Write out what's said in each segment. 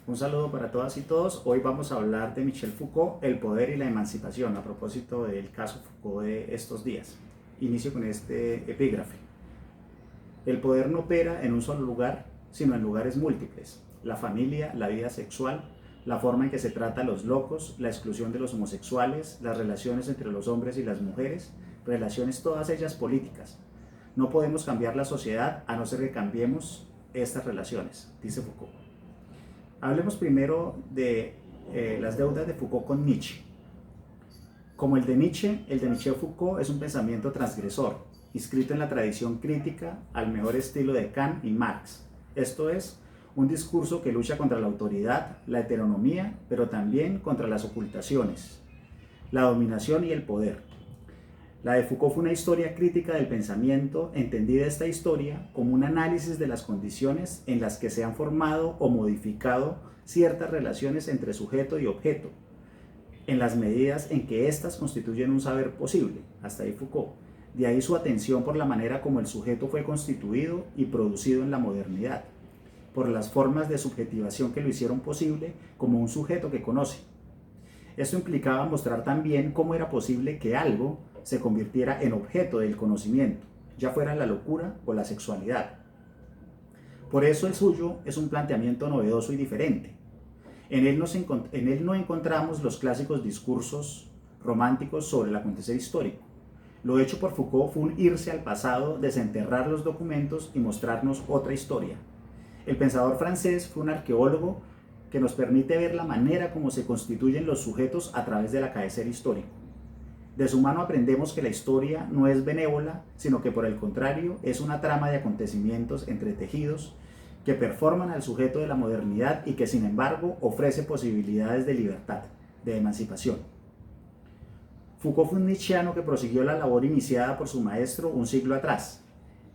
Un saludo para todas y todos. Hoy vamos a hablar de Michel Foucault, el poder y la emancipación, a propósito del caso Foucault de estos días. Inicio con este epígrafe. El poder no opera en un solo lugar, sino en lugares múltiples. La familia, la vida sexual, la forma en que se trata a los locos, la exclusión de los homosexuales, las relaciones entre los hombres y las mujeres, relaciones todas ellas políticas. No podemos cambiar la sociedad a no ser que cambiemos estas relaciones, dice Foucault. Hablemos primero de las deudas de Foucault con Nietzsche. Como el de Michel Foucault es un pensamiento transgresor, inscrito en la tradición crítica al mejor estilo de Kant y Marx. Esto es, un discurso que lucha contra la autoridad, la heteronomía, pero también contra las ocultaciones, la dominación y el poder. La de Foucault fue una historia crítica del pensamiento, entendida esta historia como un análisis de las condiciones en las que se han formado o modificado ciertas relaciones entre sujeto y objeto, en las medidas en que éstas constituyen un saber posible. Hasta ahí Foucault. De ahí su atención por la manera como el sujeto fue constituido y producido en la modernidad, por las formas de subjetivación que lo hicieron posible como un sujeto que conoce. Esto implicaba mostrar también cómo era posible que algo se convirtiera en objeto del conocimiento, ya fuera la locura o la sexualidad. Por eso el suyo es un planteamiento novedoso y diferente. En él no encontramos los clásicos discursos románticos sobre el acontecer histórico. Lo hecho por Foucault fue un irse al pasado, desenterrar los documentos y mostrarnos otra historia. El pensador francés fue un arqueólogo que nos permite ver la manera como se constituyen los sujetos a través del acaecer histórico. De su mano aprendemos que la historia no es benévola, sino que por el contrario es una trama de acontecimientos entretejidos que performan al sujeto de la modernidad y que sin embargo ofrece posibilidades de libertad, de emancipación. Foucault fue un nietzscheano que prosiguió la labor iniciada por su maestro un siglo atrás.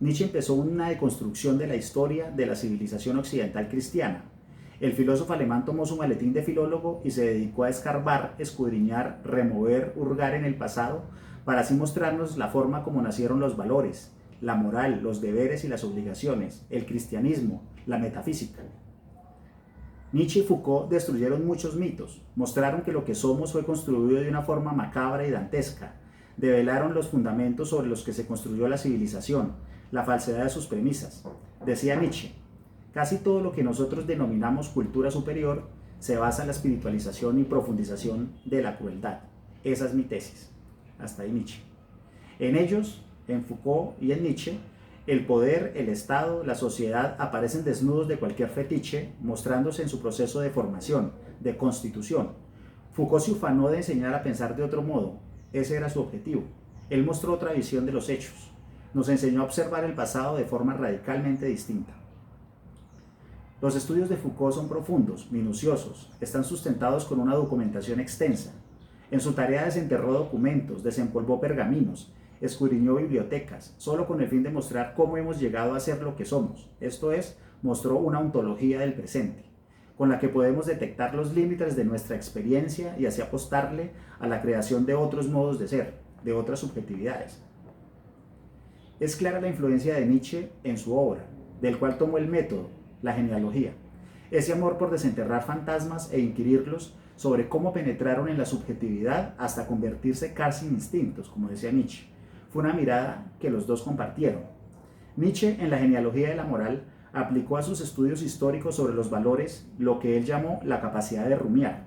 Nietzsche empezó una deconstrucción de la historia de la civilización occidental cristiana. El filósofo alemán tomó su maletín de filólogo y se dedicó a escarbar, escudriñar, remover, hurgar en el pasado, para así mostrarnos la forma como nacieron los valores, la moral, los deberes y las obligaciones, el cristianismo, la metafísica. Nietzsche y Foucault destruyeron muchos mitos, mostraron que lo que somos fue construido de una forma macabra y dantesca, develaron los fundamentos sobre los que se construyó la civilización, la falsedad de sus premisas. Decía Nietzsche: casi todo lo que nosotros denominamos cultura superior se basa en la espiritualización y profundización de la crueldad. Esa es mi tesis. Hasta ahí Nietzsche. En ellos, en Foucault y en Nietzsche, el poder, el Estado, la sociedad aparecen desnudos de cualquier fetiche, mostrándose en su proceso de formación, de constitución. Foucault se ufanó de enseñar a pensar de otro modo. Ese era su objetivo. Él mostró otra visión de los hechos. Nos enseñó a observar el pasado de forma radicalmente distinta. Los estudios de Foucault son profundos, minuciosos, están sustentados con una documentación extensa. En su tarea desenterró documentos, desempolvó pergaminos, escudriñó bibliotecas, solo con el fin de mostrar cómo hemos llegado a ser lo que somos. Esto es, mostró una ontología del presente, con la que podemos detectar los límites de nuestra experiencia y así apostarle a la creación de otros modos de ser, de otras subjetividades. Es clara la influencia de Nietzsche en su obra, del cual tomó el método, la genealogía, ese amor por desenterrar fantasmas e inquirirlos sobre cómo penetraron en la subjetividad hasta convertirse casi en instintos, como decía Nietzsche. Fue una mirada que los dos compartieron. Nietzsche, en la genealogía de la moral, aplicó a sus estudios históricos sobre los valores lo que él llamó la capacidad de rumiar,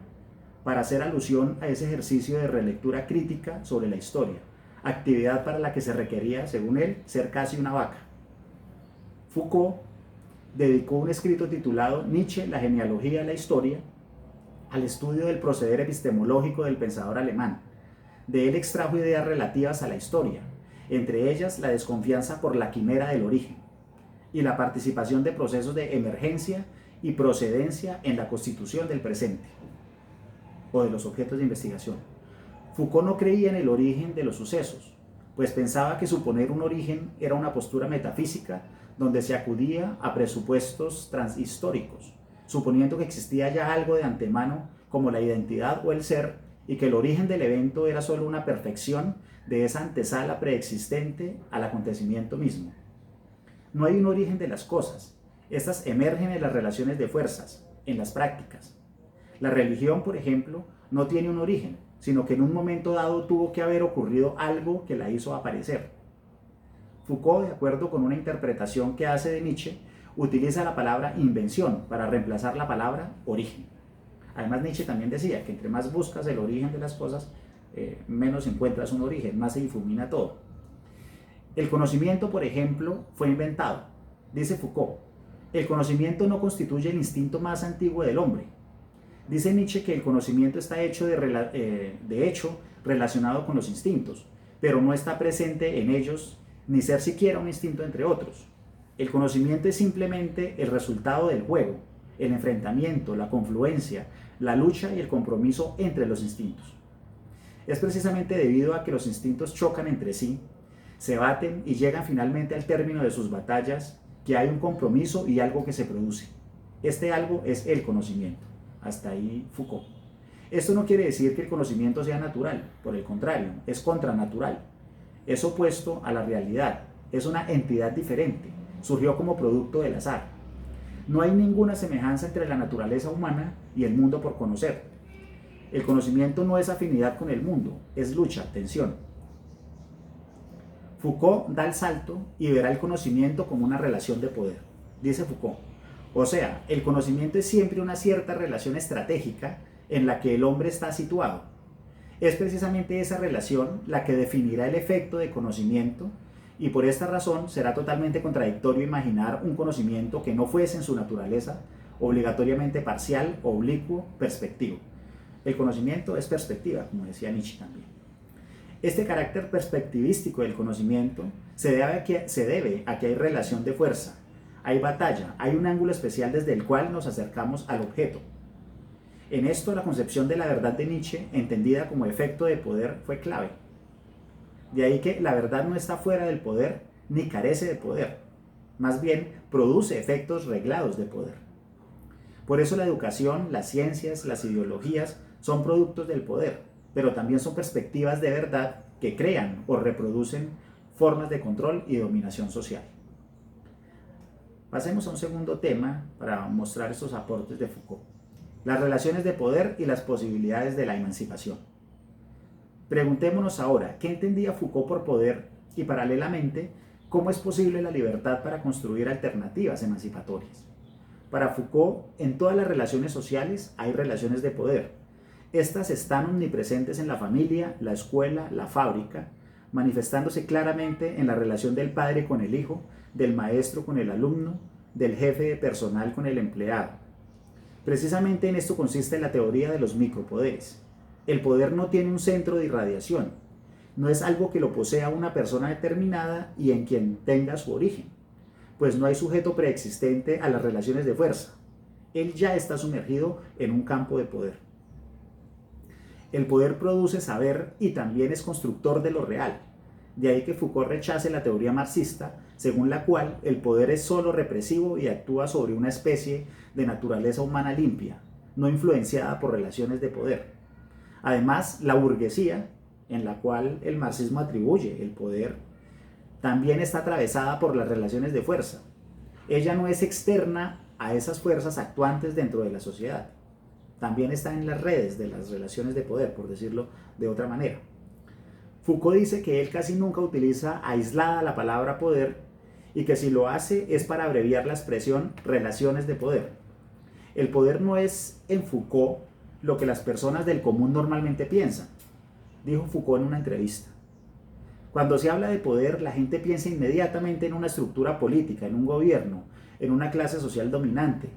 para hacer alusión a ese ejercicio de relectura crítica sobre la historia, actividad para la que se requería, según él, ser casi una vaca. Foucault dedicó un escrito titulado Nietzsche, la genealogía de la historia, al estudio del proceder epistemológico del pensador alemán. De él extrajo ideas relativas a la historia, entre ellas la desconfianza por la quimera del origen y la participación de procesos de emergencia y procedencia en la constitución del presente o de los objetos de investigación. Foucault no creía en el origen de los sucesos, pues pensaba que suponer un origen era una postura metafísica donde se acudía a presupuestos transhistóricos, suponiendo que existía ya algo de antemano como la identidad o el ser, y que el origen del evento era solo una perfección de esa antesala preexistente al acontecimiento mismo. No hay un origen de las cosas, estas emergen en las relaciones de fuerzas, en las prácticas. La religión, por ejemplo, no tiene un origen, sino que en un momento dado tuvo que haber ocurrido algo que la hizo aparecer. Foucault, de acuerdo con una interpretación que hace de Nietzsche, utiliza la palabra invención para reemplazar la palabra origen. Además, Nietzsche también decía que entre más buscas el origen de las cosas, menos encuentras un origen, más se difumina todo. El conocimiento, por ejemplo, fue inventado. Dice Foucault, el conocimiento no constituye el instinto más antiguo del hombre. Dice Nietzsche que el conocimiento está hecho de hecho relacionado con los instintos, pero no está presente en ellos ni ser siquiera un instinto entre otros. El conocimiento es simplemente el resultado del juego, el enfrentamiento, la confluencia, la lucha y el compromiso entre los instintos. Es precisamente debido a que los instintos chocan entre sí, se baten y llegan finalmente al término de sus batallas, que hay un compromiso y algo que se produce. Este algo es el conocimiento. Hasta ahí Foucault. Esto no quiere decir que el conocimiento sea natural, por el contrario, es contranatural. Es opuesto a la realidad, es una entidad diferente, surgió como producto del azar. No hay ninguna semejanza entre la naturaleza humana y el mundo por conocer. El conocimiento no es afinidad con el mundo, es lucha, tensión. Foucault da el salto y verá el conocimiento como una relación de poder. Dice Foucault, o sea, el conocimiento es siempre una cierta relación estratégica en la que el hombre está situado. Es precisamente esa relación la que definirá el efecto de conocimiento y por esta razón será totalmente contradictorio imaginar un conocimiento que no fuese en su naturaleza obligatoriamente parcial, oblicuo, perspectivo. El conocimiento es perspectiva, como decía Nietzsche también. Este carácter perspectivístico del conocimiento se debe a que hay relación de fuerza, hay batalla, hay un ángulo especial desde el cual nos acercamos al objeto. En esto la concepción de la verdad de Nietzsche, entendida como efecto de poder, fue clave. De ahí que la verdad no está fuera del poder ni carece de poder, más bien produce efectos reglados de poder. Por eso la educación, las ciencias, las ideologías son productos del poder, pero también son perspectivas de verdad que crean o reproducen formas de control y dominación social. Pasemos a un segundo tema para mostrar estos aportes de Foucault: las relaciones de poder y las posibilidades de la emancipación. Preguntémonos ahora, ¿qué entendía Foucault por poder? Y paralelamente, ¿cómo es posible la libertad para construir alternativas emancipatorias? Para Foucault, en todas las relaciones sociales hay relaciones de poder. Estas están omnipresentes en la familia, la escuela, la fábrica, manifestándose claramente en la relación del padre con el hijo, del maestro con el alumno, del jefe de personal con el empleado. Precisamente en esto consiste la teoría de los micropoderes. El poder no tiene un centro de irradiación, no es algo que lo posea una persona determinada y en quien tenga su origen, pues no hay sujeto preexistente a las relaciones de fuerza. Él ya está sumergido en un campo de poder. El poder produce saber y también es constructor de lo real. De ahí que Foucault rechace la teoría marxista, según la cual el poder es solo represivo y actúa sobre una especie de naturaleza humana limpia, no influenciada por relaciones de poder. Además, la burguesía, en la cual el marxismo atribuye el poder, también está atravesada por las relaciones de fuerza. Ella no es externa a esas fuerzas actuantes dentro de la sociedad. También está en las redes de las relaciones de poder, por decirlo de otra manera. Foucault dice que él casi nunca utiliza aislada la palabra poder y que si lo hace es para abreviar la expresión relaciones de poder. El poder no es en Foucault lo que las personas del común normalmente piensan, dijo Foucault en una entrevista. Cuando se habla de poder, la gente piensa inmediatamente en una estructura política, en un gobierno, en una clase social dominante,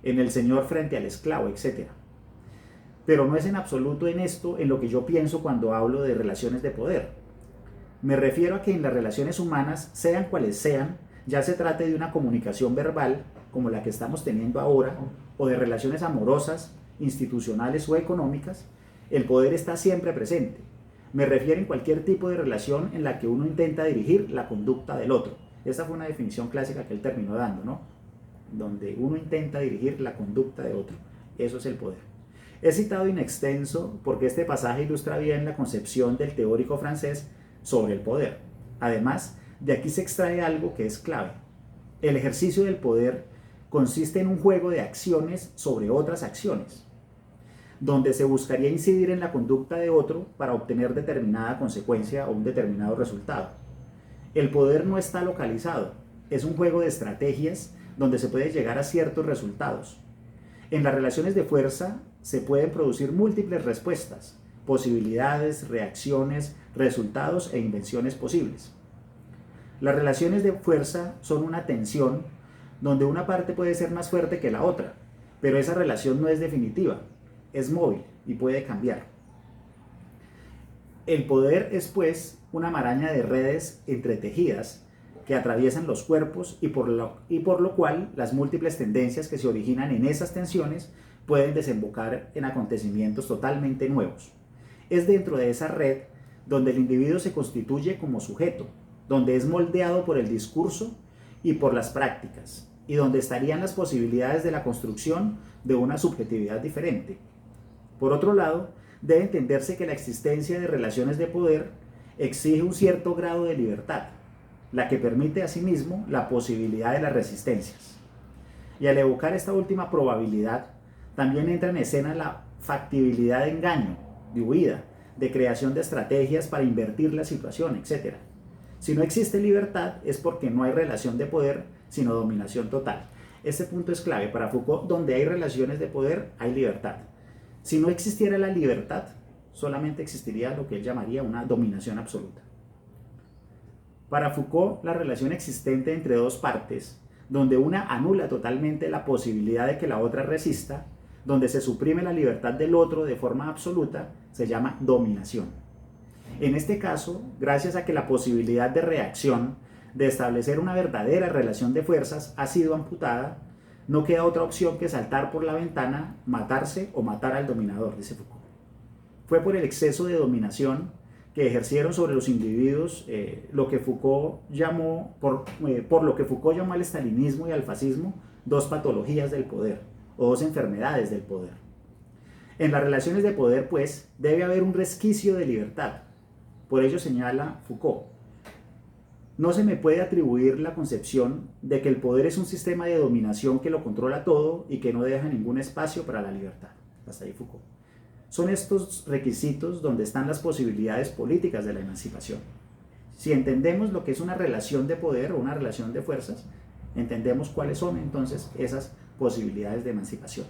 en el señor frente al esclavo, etc. Pero no es en absoluto en esto en lo que yo pienso cuando hablo de relaciones de poder. Me refiero a que en las relaciones humanas, sean cuales sean, ya se trate de una comunicación verbal, como la que estamos teniendo ahora, o de relaciones amorosas, institucionales o económicas, el poder está siempre presente. Me refiero en cualquier tipo de relación en la que uno intenta dirigir la conducta del otro. Esta fue una definición clásica que él terminó dando, ¿no? Donde uno intenta dirigir la conducta de otro. Eso es el poder. He citado in extenso porque este pasaje ilustra bien la concepción del teórico francés sobre el poder. Además, de aquí se extrae algo que es clave. El ejercicio del poder consiste en un juego de acciones sobre otras acciones, donde se buscaría incidir en la conducta de otro para obtener determinada consecuencia o un determinado resultado. El poder no está localizado, es un juego de estrategias donde se puede llegar a ciertos resultados. En las relaciones de fuerza se pueden producir múltiples respuestas, posibilidades, reacciones, resultados e invenciones posibles. Las relaciones de fuerza son una tensión donde una parte puede ser más fuerte que la otra, pero esa relación no es definitiva, es móvil y puede cambiar. El poder es pues una maraña de redes entretejidas que atraviesan los cuerpos y por lo cual las múltiples tendencias que se originan en esas tensiones pueden desembocar en acontecimientos totalmente nuevos. Es dentro de esa red donde el individuo se constituye como sujeto, donde es moldeado por el discurso y por las prácticas, y donde estarían las posibilidades de la construcción de una subjetividad diferente. Por otro lado, debe entenderse que la existencia de relaciones de poder exige un cierto grado de libertad, la que permite asimismo la posibilidad de las resistencias. Y al evocar esta última probabilidad, también entra en escena la factibilidad de engaño, de huida, de creación de estrategias para invertir la situación, etc. Si no existe libertad es porque no hay relación de poder, sino dominación total. Este punto es clave para Foucault: donde hay relaciones de poder, hay libertad. Si no existiera la libertad, solamente existiría lo que él llamaría una dominación absoluta. Para Foucault, la relación existente entre dos partes, donde una anula totalmente la posibilidad de que la otra resista, donde se suprime la libertad del otro de forma absoluta, se llama dominación. En este caso, gracias a que la posibilidad de reacción, de establecer una verdadera relación de fuerzas, ha sido amputada, no queda otra opción que saltar por la ventana, matarse o matar al dominador, dice Foucault. Fue por el exceso de dominación que ejercieron sobre los individuos lo que Foucault llamó, por lo que Foucault llamó al estalinismo y al fascismo, dos patologías del poder, o dos enfermedades del poder. En las relaciones de poder, pues, debe haber un resquicio de libertad. Por ello señala Foucault: no se me puede atribuir la concepción de que el poder es un sistema de dominación que lo controla todo y que no deja ningún espacio para la libertad. Hasta ahí Foucault. Son estos requisitos donde están las posibilidades políticas de la emancipación. Si entendemos lo que es una relación de poder o una relación de fuerzas, entendemos cuáles son entonces esas posibilidades de emancipación.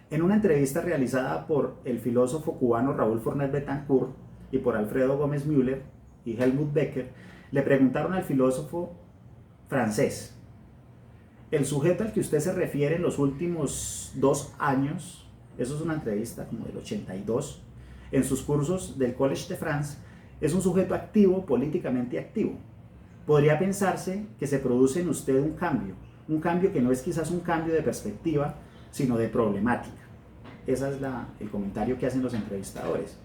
En una entrevista realizada por el filósofo cubano Raúl Fornet Betancourt y por Alfredo Gómez Müller y Helmut Becker, le preguntaron al filósofo francés: ¿el sujeto al que usted se refiere en los últimos 2 años, eso es una entrevista como del 82, en sus cursos del Collège de France, es un sujeto activo, políticamente activo? Podría pensarse que se produce en usted un cambio que no es quizás un cambio de perspectiva, sino de problemática. Ese es el comentario que hacen los entrevistadores.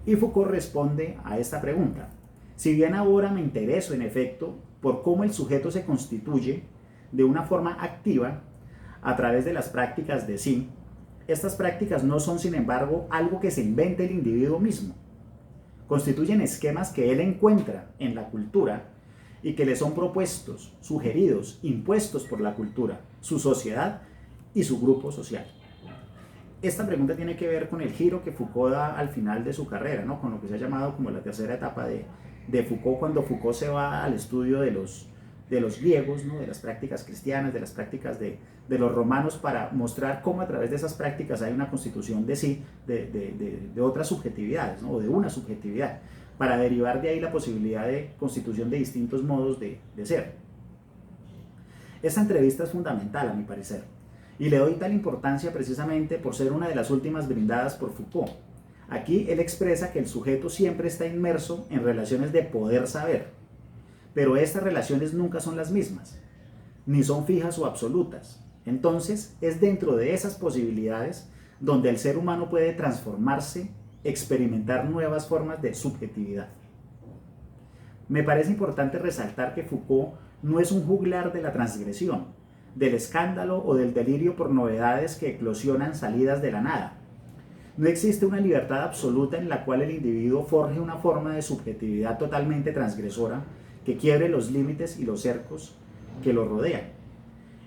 Y Foucault responde a esta pregunta: si bien ahora me intereso en efecto por cómo el sujeto se constituye de una forma activa a través de las prácticas de sí, estas prácticas no son, sin embargo, algo que se invente el individuo mismo. Constituyen esquemas que él encuentra en la cultura y que le son propuestos, sugeridos, impuestos por la cultura, su sociedad y su grupo social. Esta pregunta tiene que ver con el giro que Foucault da al final de su carrera, ¿no? Con lo que se ha llamado como la tercera etapa de Foucault, cuando Foucault se va al estudio de los griegos, ¿no? De las prácticas cristianas, de las prácticas de los romanos, para mostrar cómo a través de esas prácticas hay una constitución de sí, de otras subjetividades, ¿no? O de una subjetividad, para derivar de ahí la posibilidad de constitución de distintos modos de ser. Esta entrevista es fundamental, a mi parecer, y le doy tal importancia precisamente por ser una de las últimas brindadas por Foucault. Aquí él expresa que el sujeto siempre está inmerso en relaciones de poder-saber, pero estas relaciones nunca son las mismas, ni son fijas o absolutas. Entonces, es dentro de esas posibilidades donde el ser humano puede transformarse, experimentar nuevas formas de subjetividad. Me parece importante resaltar que Foucault no es un juglar de la transgresión, del escándalo o del delirio por novedades que eclosionan salidas de la nada. No existe una libertad absoluta en la cual el individuo forje una forma de subjetividad totalmente transgresora que quiebre los límites y los cercos que lo rodean.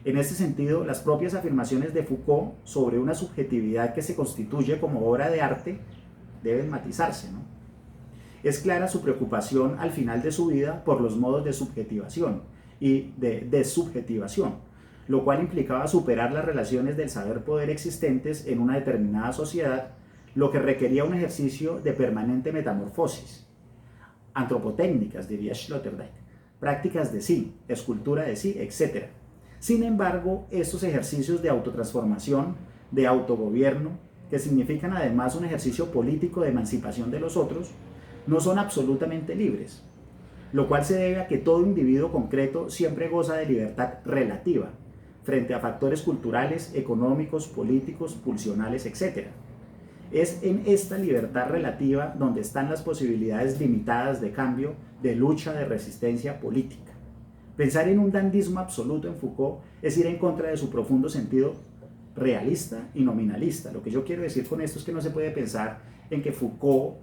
En este sentido, las propias afirmaciones de Foucault sobre una subjetividad que se constituye como obra de arte deben matizarse, ¿no? Es clara su preocupación al final de su vida por los modos de subjetivación y de desubjetivación, lo cual implicaba superar las relaciones del saber-poder existentes en una determinada sociedad, lo que requería un ejercicio de permanente metamorfosis. Antropotécnicas, diría Sloterdijk, prácticas de sí, escultura de sí, etc. Sin embargo, estos ejercicios de autotransformación, de autogobierno, que significan además un ejercicio político de emancipación de los otros, no son absolutamente libres, lo cual se debe a que todo individuo concreto siempre goza de libertad relativa frente a factores culturales, económicos, políticos, pulsionales, etc. Es en esta libertad relativa donde están las posibilidades limitadas de cambio, de lucha, de resistencia política. Pensar en un dandismo absoluto en Foucault es ir en contra de su profundo sentido realista y nominalista. Lo que yo quiero decir con esto es que no se puede pensar en que Foucault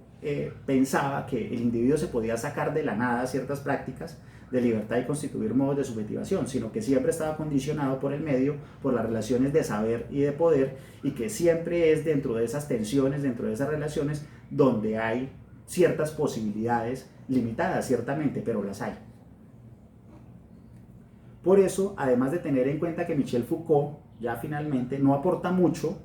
pensaba que el individuo se podía sacar de la nada ciertas prácticas de libertad y constituir modos de subjetivación, sino que siempre estaba condicionado por el medio, por las relaciones de saber y de poder, y que siempre es dentro de esas tensiones, dentro de esas relaciones, donde hay ciertas posibilidades limitadas, ciertamente, pero las hay. Por eso, además de tener en cuenta que Michel Foucault ya finalmente no aporta mucho,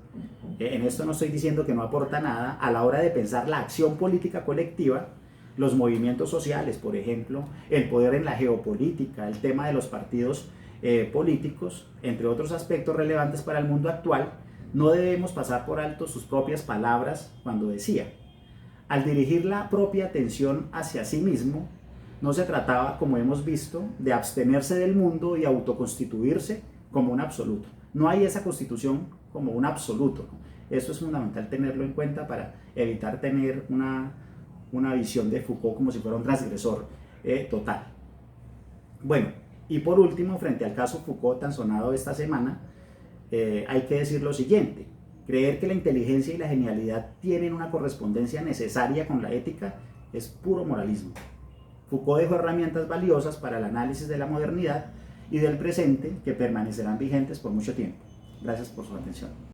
en esto no estoy diciendo que no aporta nada, a la hora de pensar la acción política colectiva, los movimientos sociales, por ejemplo, el poder en la geopolítica, el tema de los partidos políticos, entre otros aspectos relevantes para el mundo actual, no debemos pasar por alto sus propias palabras cuando decía: al dirigir la propia atención hacia sí mismo, no se trataba, como hemos visto, de abstenerse del mundo y autoconstituirse como un absoluto. No hay esa constitución como un absoluto, ¿no? Eso es fundamental tenerlo en cuenta para evitar tener una visión de Foucault como si fuera un transgresor total. Bueno, y por último, frente al caso Foucault tan sonado esta semana, hay que decir lo siguiente: creer que la inteligencia y la genialidad tienen una correspondencia necesaria con la ética es puro moralismo. Foucault dejó herramientas valiosas para el análisis de la modernidad y del presente que permanecerán vigentes por mucho tiempo. Gracias por su atención.